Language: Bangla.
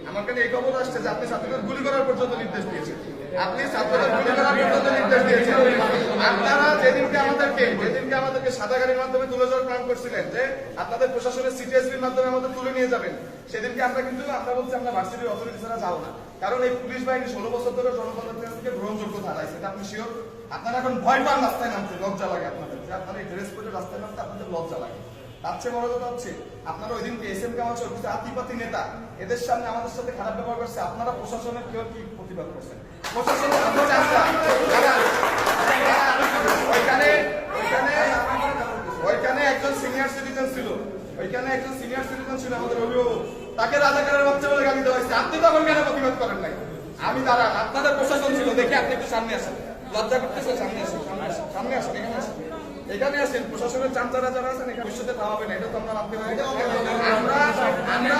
আমার কাছে এই খবর আসছে যে আপনি ছাত্রদের গুলি করার পর্যন্ত নির্দেশ দিয়েছেন। আপনি ছাত্রদের গুলি করার পর্যন্ত নির্দেশ দিয়েছেন। আপনারা যেদিনকে আমাদেরকে সাদা গাড়ির মাধ্যমে তুলে যাওয়ার প্ল্যান করছিলেন যে আপনাদের প্রশাসনের সিটিএসপির মাধ্যমে আমাদের তুলে নিয়ে যাবেন, সেদিনকে আমরা বলছি আমরা ভার্সিটির অথরিটি ছাড়া যাবো না। কারণ এই পুলিশ বাহিনী 16 বছর ধরে জনগণের কাছ থেকে গ্রহণযোগ্য ধারাইছে, এটা আপনি শিওর? আপনারা এখন ভয় পান রাস্তায় নামতে, লজ্জা লাগে আপনাদের যে আপনারা এই ড্রেস পরে রাস্তায় নামতে আপনাদের লজ্জা লাগে। তার চেয়ে বড় কথা হচ্ছে আপনারা ওই দিনকে এস এম কামাল কিছু আতিপাতি নেতা এদের সামনে আমাদের সাথে খারাপ ব্যবহার করছে, আপনারা প্রশাসনের কেউ কি প্রতিবাদ করছেন? প্রশাসন ওইখানে একজন সিনিয়র সিটিজেন ছিল, আমাদের অভিভাবক, তাকে রাজাকারের বাচ্চা বলে গালি দেওয়া হয়েছে। আপনি তখন কেন প্রতিবাদ করেন নাই? আমি দাঁড়ান, আপনাদের প্রশাসন ছিল, দেখি আপনি একটু সামনে আসেন। লজ্জা করতেছে, সামনে আসেন, এখানে আসেন। প্রশাসনের চামচারা যারা আছেন এখানে ভবিষ্যতে খাওয়াবে না, এটা তো আমরা ভাবতে পারি। আমরা